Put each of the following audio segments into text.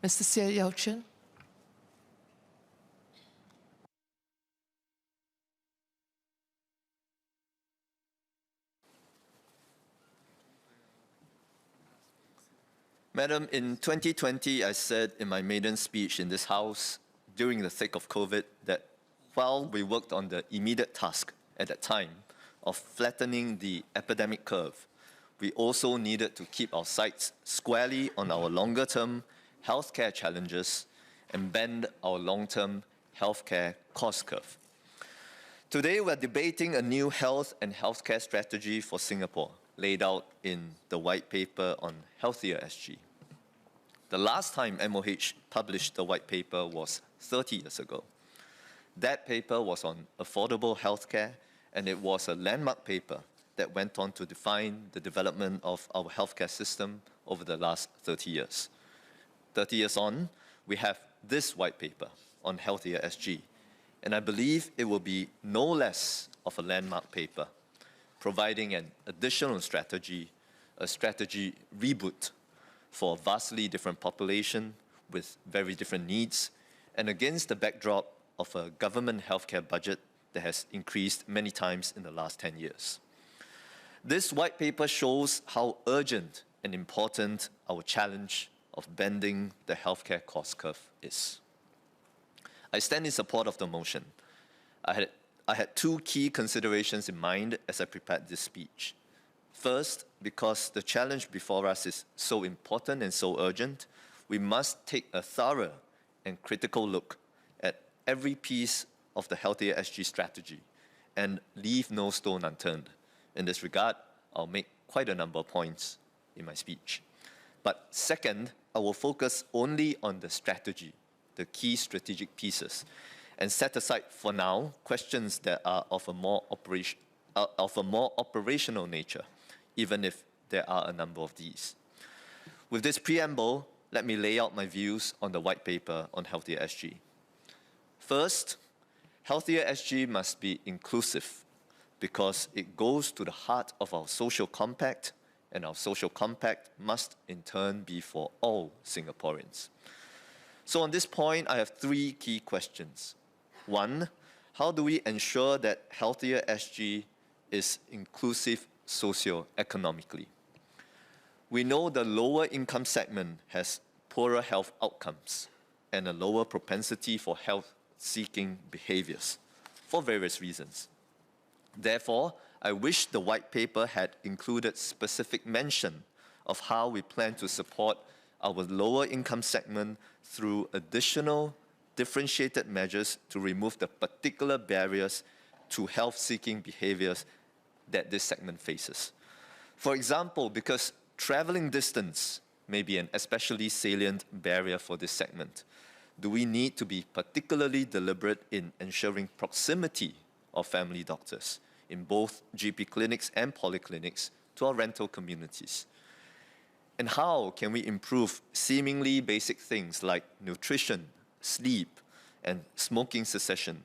Mr. Seah Yelchin. Madam, in 2020, I said in my maiden speech in this House during the thick of COVID that while we worked on the immediate task at that time of flattening the epidemic curve, we also needed to keep our sights squarely on our longer-term healthcare challenges and bend our long-term healthcare cost curve. Today, we're debating a new health and healthcare strategy for Singapore, laid out in the white paper on Healthier SG. The last time MOH published the white paper was 30 years ago. That paper was on affordable healthcare, and it was a landmark paper that went on to define the development of our healthcare system over the last 30 years. 30 years on, we have this white paper on Healthier SG, and I believe it will be no less of a landmark paper, providing an additional strategy, a strategy reboot for a vastly different population with very different needs, and against the backdrop of a government healthcare budget that has increased many times in the last 10 years. This white paper shows how urgent and important our challenge of bending the healthcare cost curve is. I stand in support of the motion. I had two key considerations in mind as I prepared this speech. First, because the challenge before us is so important and so urgent, we must take a thorough and critical look at every piece of the Healthier SG strategy and leave no stone unturned. In this regard, I'll make quite a number of points in my speech. But second, I will focus only on the strategy, the key strategic pieces, and set aside for now questions that are of a more operational nature, even if there are a number of these. With this preamble, let me lay out my views on the white paper on Healthier SG. First, Healthier SG must be inclusive because it goes to the heart of our social compact, and our social compact must in turn be for all Singaporeans. So on this point, I have three key questions. One, how do we ensure that Healthier SG is inclusive socio-economically? We know the lower income segment has poorer health outcomes and a lower propensity for health-seeking behaviors for various reasons. Therefore, I wish the white paper had included specific mention of how we plan to support our lower income segment through additional differentiated measures to remove the particular barriers to health-seeking behaviors that this segment faces. For example, because traveling distance may be an especially salient barrier for this segment, do we need to be particularly deliberate in ensuring proximity of family doctors in both GP clinics and polyclinics to our rental communities? And how can we improve seemingly basic things like nutrition, sleep, and smoking cessation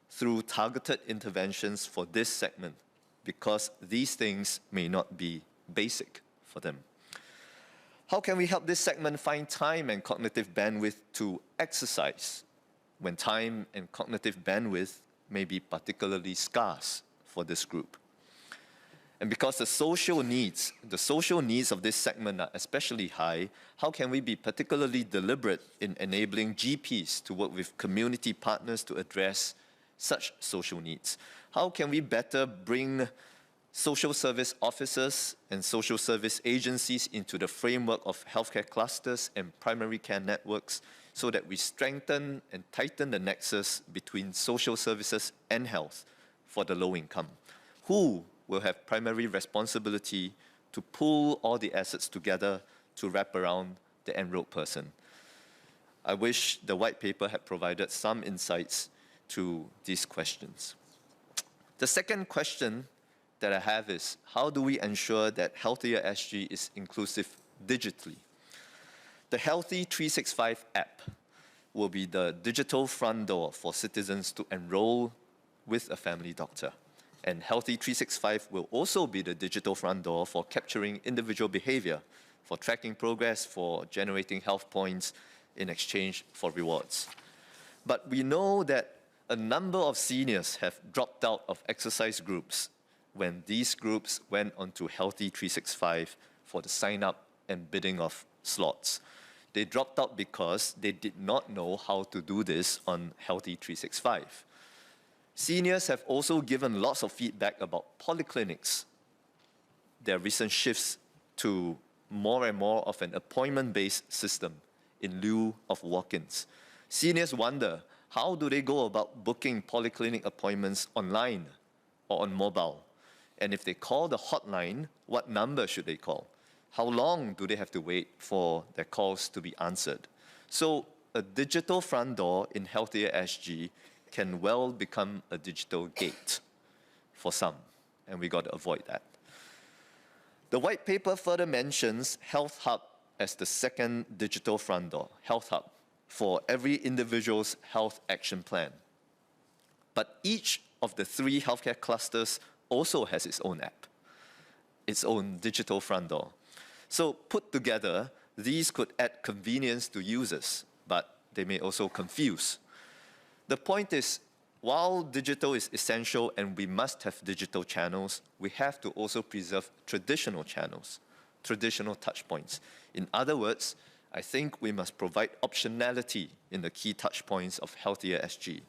through targeted interventions for this segment, because these things may not be basic for them? How can we help this segment find time and cognitive bandwidth to exercise when time and cognitive bandwidth may be particularly scarce for this group? And because the social needs of this segment are especially high, how can we be particularly deliberate in enabling GPs to work with community partners to address such social needs? How can we better bring social service officers and social service agencies into the framework of healthcare clusters and primary care networks so that we strengthen and tighten the nexus between social services and health for the low income? Who will have primary responsibility to pull all the assets together to wrap around the enrolled person? I wish the white paper had provided some insights to these questions. The second question that I have is, how do we ensure that Healthier SG is inclusive digitally? The Healthy 365 app will be the digital front door for citizens to enroll with a family doctor. And Healthy 365 will also be the digital front door for capturing individual behavior, for tracking progress, for generating health points, in exchange for rewards. But we know that a number of seniors have dropped out of exercise groups when these groups went onto Healthy 365 for the sign-up and bidding of slots. They dropped out because they did not know how to do this on Healthy 365. Seniors have also given lots of feedback about polyclinics. There are recent shifts to more and more of an appointment-based system in lieu of walk-ins. Seniors wonder, how do they go about booking polyclinic appointments online or on mobile? And if they call the hotline, what number should they call? How long do they have to wait for their calls to be answered? So a digital front door in Healthier SG can well become a digital gate for some, and we got to avoid that. The white paper further mentions Health Hub as the second digital front door, Health Hub, for every individual's health action plan. But each of the three healthcare clusters also has its own app, its own digital front door. So put together, these could add convenience to users, but they may also confuse. The point is, while digital is essential and we must have digital channels, we have to also preserve traditional channels, traditional touchpoints. In other words, I think we must provide optionality in the key touchpoints of Healthier SG.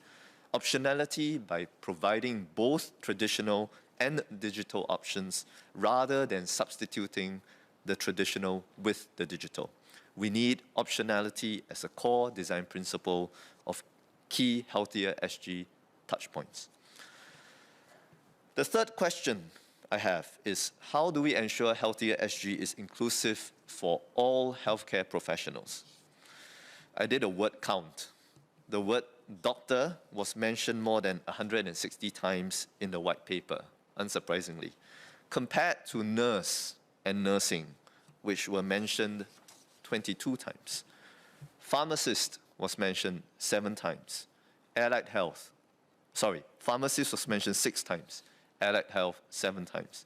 Optionality by providing both traditional and digital options rather than substituting the traditional with the digital. We need optionality as a core design principle of key Healthier SG touchpoints. The third question I have is, how do we ensure Healthier SG is inclusive for all healthcare professionals? I did a word count. The word doctor was mentioned more than 160 times in the white paper, unsurprisingly, compared to nurse and nursing, which were mentioned 22 times. Pharmacist was mentioned 7 times. Allied health, pharmacist was mentioned 6 times. Allied health 7 times.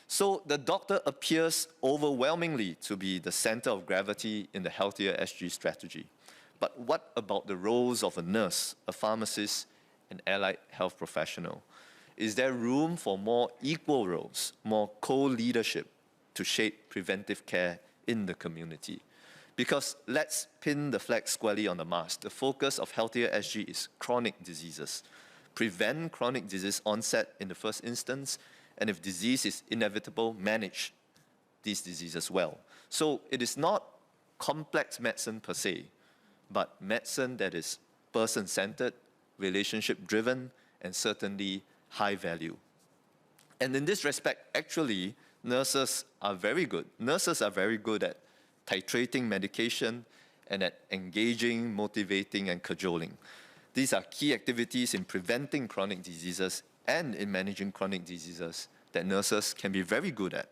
So the doctor appears overwhelmingly to be the center of gravity in the Healthier SG strategy. But what about the roles of a nurse, a pharmacist, and allied health professional? Is there room for more equal roles, more co-leadership to shape preventive care in the community? Because let's pin the flag squarely on the mast. The focus of Healthier SG is chronic diseases. Prevent chronic disease onset in the first instance, and if disease is inevitable, manage these diseases well. So it is not complex medicine per se, but medicine that is person-centered, relationship-driven, and certainly high value. And in this respect, actually, nurses are very good. Nurses are very good at titrating medication and at engaging, motivating, and cajoling. These are key activities in preventing chronic diseases and in managing chronic diseases that nurses can be very good at.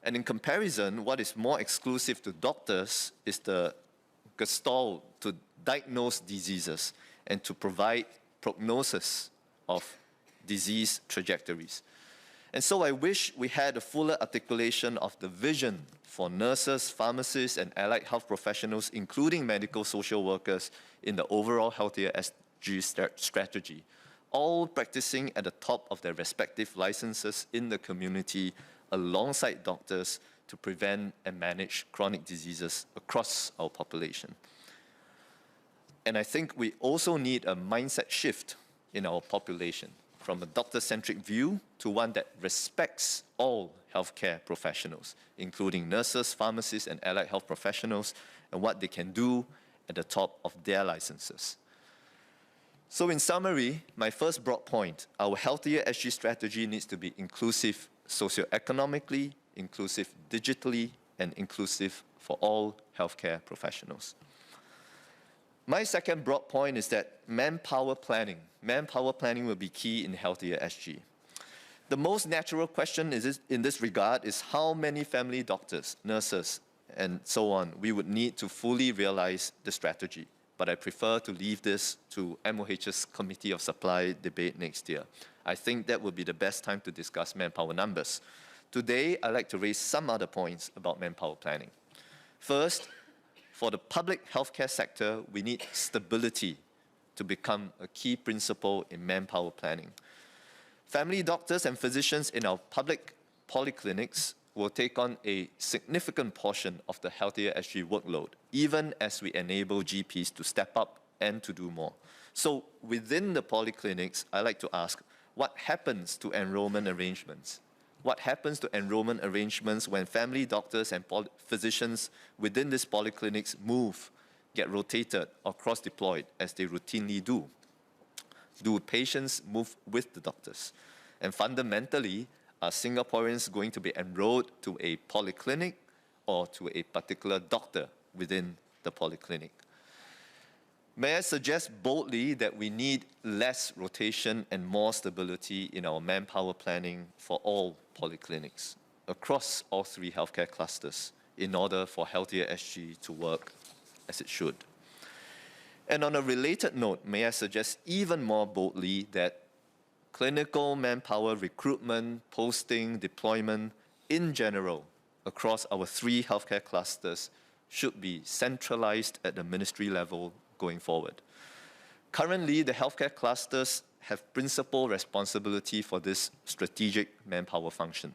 And in comparison, what is more exclusive to doctors is the gestalt to diagnose diseases and to provide prognosis of disease trajectories. And so I wish we had a fuller articulation of the vision for nurses, pharmacists, and allied health professionals, including medical social workers, in the overall Healthier SG strategy, all practicing at the top of their respective licenses in the community alongside doctors to prevent and manage chronic diseases across our population. And I think we also need a mindset shift in our population from a doctor-centric view to one that respects all healthcare professionals, including nurses, pharmacists, and allied health professionals, and what they can do at the top of their licenses. So in summary, my first broad point, our Healthier SG strategy needs to be inclusive socioeconomically, inclusive digitally, and inclusive for all healthcare professionals. My second broad point is that manpower planning will be key in Healthier SG. The most natural question in this regard is how many family doctors, nurses, and so on we would need to fully realize the strategy. But I prefer to leave this to MOH's Committee of Supply debate next year. I think that would be the best time to discuss manpower numbers. Today, I'd like to raise some other points about manpower planning. First, For the public healthcare sector, we need stability to become a key principle in manpower planning. Family doctors and physicians in our public polyclinics will take on a significant portion of the Healthier SG workload, even as we enable GPs to step up and to do more. So within the polyclinics, I like to ask, what happens to enrollment arrangements? What happens to enrollment arrangements when family doctors and physicians within these polyclinics get rotated or cross-deployed as they routinely do? Do patients move with the doctors? And fundamentally, are Singaporeans going to be enrolled to a polyclinic or to a particular doctor within the polyclinic? May I suggest boldly that we need less rotation and more stability in our manpower planning for all polyclinics across all three healthcare clusters in order for Healthier SG to work as it should. And on a related note, may I suggest even more boldly that clinical manpower recruitment, posting, deployment in general across our three healthcare clusters should be centralized at the ministry level going forward. Currently, the healthcare clusters have principal responsibility for this strategic manpower function.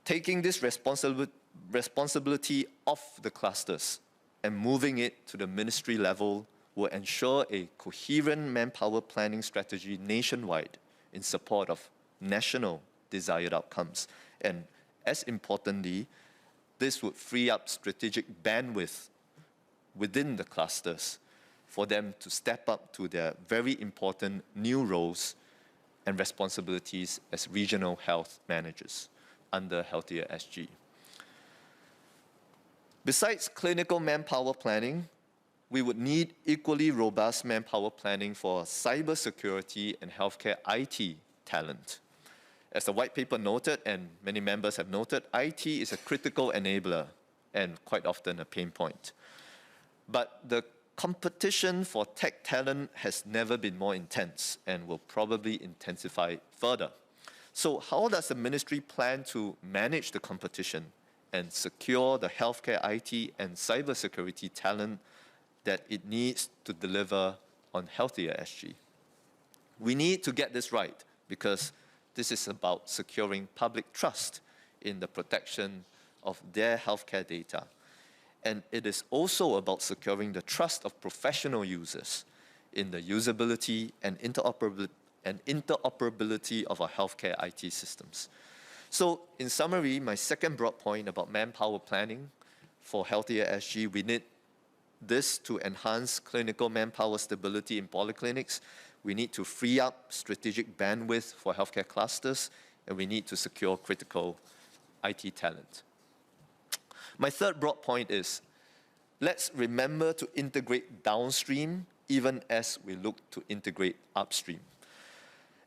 Taking this responsibility off the clusters and moving it to the ministry level will ensure a coherent manpower planning strategy nationwide in support of national desired outcomes. And as importantly, this would free up strategic bandwidth within the clusters for them to step up to their very important new roles and responsibilities as regional health managers under Healthier SG. Besides clinical manpower planning, we would need equally robust manpower planning for cybersecurity and healthcare IT talent. As the white paper noted, and many members have noted, IT is a critical enabler and quite often a pain point. But the competition for tech talent has never been more intense and will probably intensify further. So how does the ministry plan to manage the competition and secure the healthcare IT and cybersecurity talent that it needs to deliver on Healthier SG? We need to get this right because this is about securing public trust in the protection of their healthcare data. And it is also about securing the trust of professional users in the usability and interoperability of our healthcare IT systems. So in summary, my second broad point about manpower planning for Healthier SG, we need this to enhance clinical manpower stability in polyclinics. We need to free up strategic bandwidth for healthcare clusters, and we need to secure critical IT talent. My third broad point is, let's remember to integrate downstream even as we look to integrate upstream.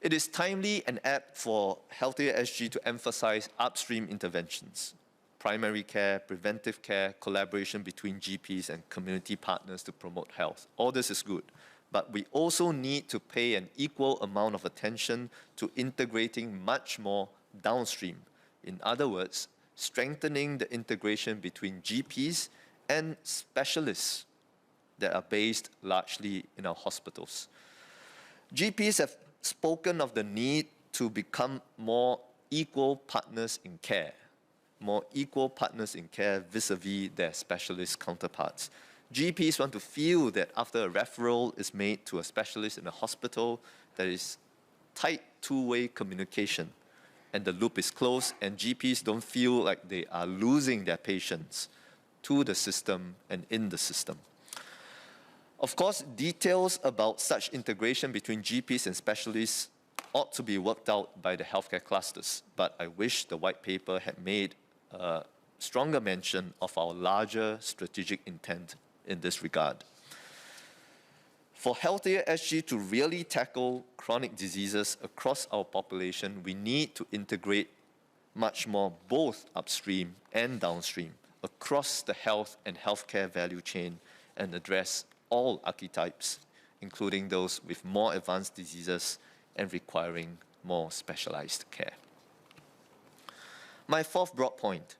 It is timely and apt for Healthier SG to emphasize upstream interventions, primary care, preventive care, collaboration between GPs and community partners to promote health. All this is good. But we also need to pay an equal amount of attention to integrating much more downstream. In other words, strengthening the integration between GPs and specialists that are based largely in our hospitals. GPs have spoken of the need to become more equal partners in care vis-a-vis their specialist counterparts. GPs want to feel that after a referral is made to a specialist in a hospital, there is tight two-way communication and the loop is closed, and GPs don't feel like they are losing their patients to the system and in the system. Of course, details about such integration between GPs and specialists ought to be worked out by the healthcare clusters, but I wish the white paper had made a stronger mention of our larger strategic intent in this regard. For Healthier SG to really tackle chronic diseases across our population, we need to integrate much more both upstream and downstream across the health and healthcare value chain and address all archetypes, including those with more advanced diseases and requiring more specialized care. My fourth broad point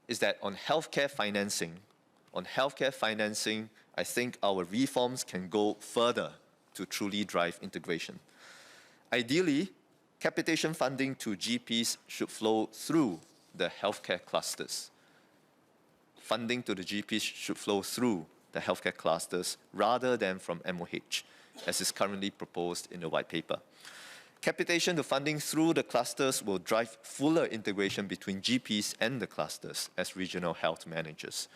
is that on healthcare financing, on healthcare financing, I think our reforms can go further to truly drive integration. Ideally, capitation funding to GPs should flow through the healthcare clusters. Funding to the GPs should flow through the healthcare clusters rather than from MOH, as is currently proposed in the white paper. Capitation to funding through the clusters will drive fuller integration between GPs and the clusters as regional health managers.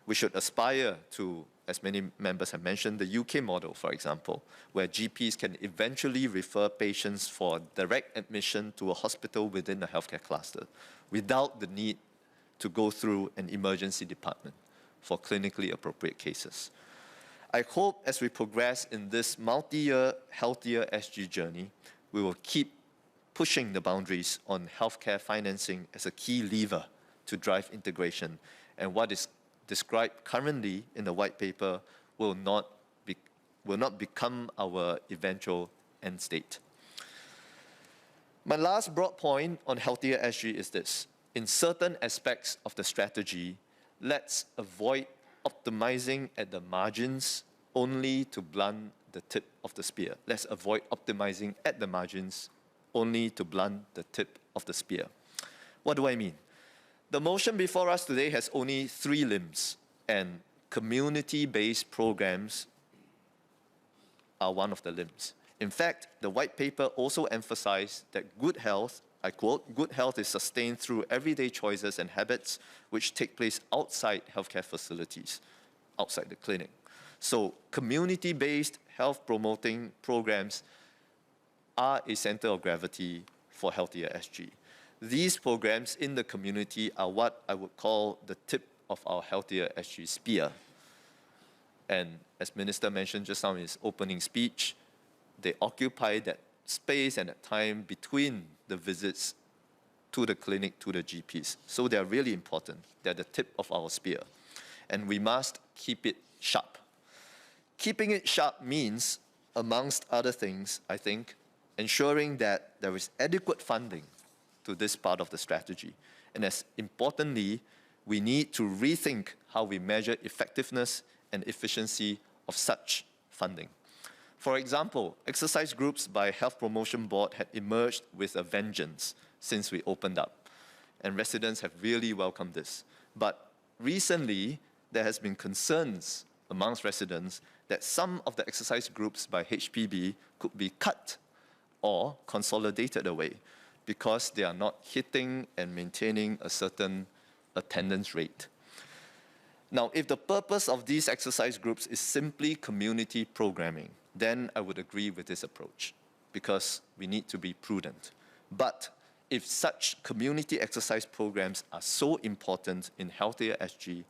We should aspire to, as many members have mentioned, the UK model, for example, where GPs can eventually refer patients for direct admission to a hospital within the healthcare cluster without the need to go through an emergency department for clinically appropriate cases. I hope as we progress in this multi-year healthier SG journey, we will keep pushing the boundaries on healthcare financing as a key lever to drive integration, and what is described currently in the white paper will not become our eventual end state. My last broad point on healthier SG is this. In certain aspects of the strategy, let's avoid optimizing at the margins only to blunt the tip of the spear. Let's avoid optimizing at the margins only to blunt the tip of the spear. What do I mean? The motion before us today has only 3 limbs, and community-based programs are one of the limbs. In fact, the white paper also emphasized that good health, I quote, good health is sustained through everyday choices and habits which take place outside healthcare facilities, outside the clinic. So community-based health promoting programs are a center of gravity for healthier SG. These programs in the community are what I would call the tip of our healthier SG spear. And as Minister mentioned just now in his opening speech, they occupy that space and that time between the visits to the clinic, to the GPs. So they're really important. They're the tip of our spear. And we must keep it sharp. Keeping it sharp means, amongst other things, I think, ensuring that there is adequate funding to this part of the strategy. And as importantly, we need to rethink how we measure effectiveness and efficiency of such funding. For example, exercise groups by Health Promotion Board had emerged with a vengeance since we opened up, and residents have really welcomed this. But recently, there has been concerns amongst residents that some of the exercise groups by HPB could be cut or consolidated away because they are not hitting and maintaining a certain attendance rate. Now, if the purpose of these exercise groups is simply community programming, then I would agree with this approach because we need to be prudent. But if such community exercise programs are so important in Healthier SG,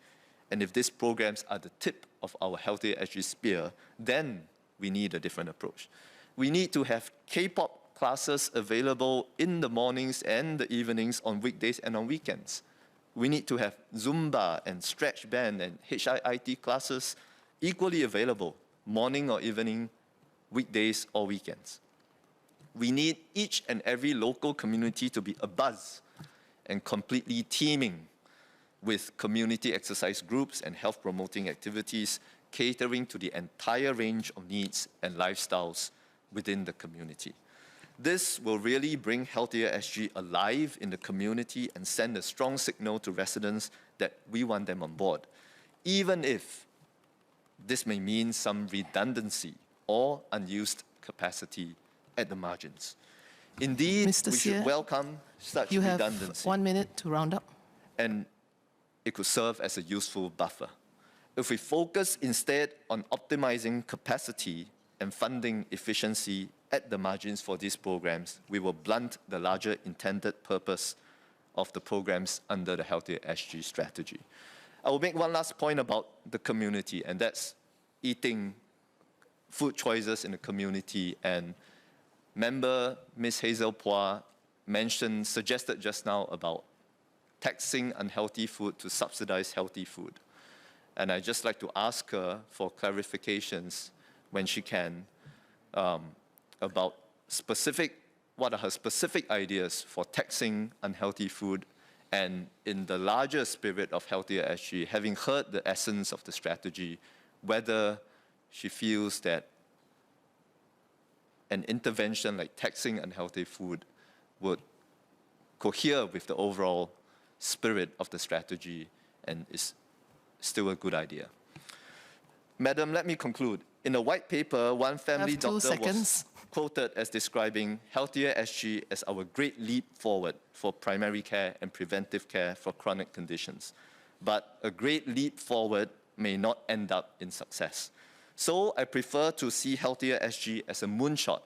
and if these programs are the tip of our Healthier SG spear, then we need a different approach. We need to have K-pop classes available in the mornings and the evenings on weekdays and on weekends. We need to have Zumba and stretch band and HIIT classes equally available, morning or evening, weekdays or weekends. We need each and every local community to be abuzz and completely teeming with community exercise groups and health promoting activities catering to the entire range of needs and lifestyles within the community. This will really bring Healthier SG alive in the community and send a strong signal to residents that we want them on board, even if this may mean some redundancy or unused capacity at the margins. Indeed, Mr. we Seah, should welcome such you redundancy. have 1 minute to round up. And it could serve as a useful buffer. If we focus instead on optimizing capacity and funding efficiency at the margins for these programs, we will blunt the larger intended purpose of the programs under the Healthier SG strategy. I will make one last point about the community, and that's eating food choices in the community. And member Ms. Hazel Pua suggested just now about taxing unhealthy food to subsidize healthy food. And I'd just like to ask her for clarifications when she can about what are her specific ideas for taxing unhealthy food And in the larger spirit of Healthier SG, having heard the essence of the strategy, whether she feels that an intervention like taxing unhealthy food would cohere with the overall spirit of the strategy and is still a good idea. Madam, let me conclude. In a white paper, one family doctor was quoted as describing Healthier SG as our great leap forward for primary care and preventive care for chronic conditions. But a great leap forward may not end up in success. So I prefer to see Healthier SG as a moonshot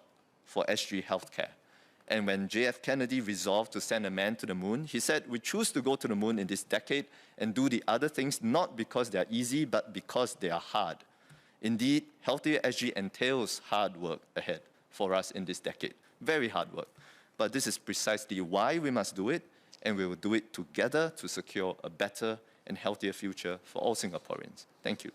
for SG healthcare. And when JF Kennedy resolved to send a man to the moon, he said, we choose to go to the moon in this decade and do the other things not because they are easy, but because they are hard. Indeed, Healthier SG entails hard work ahead for us in this decade. Very hard work. But this is precisely why we must do it, and we will do it together to secure a better and healthier future for all Singaporeans. Thank you.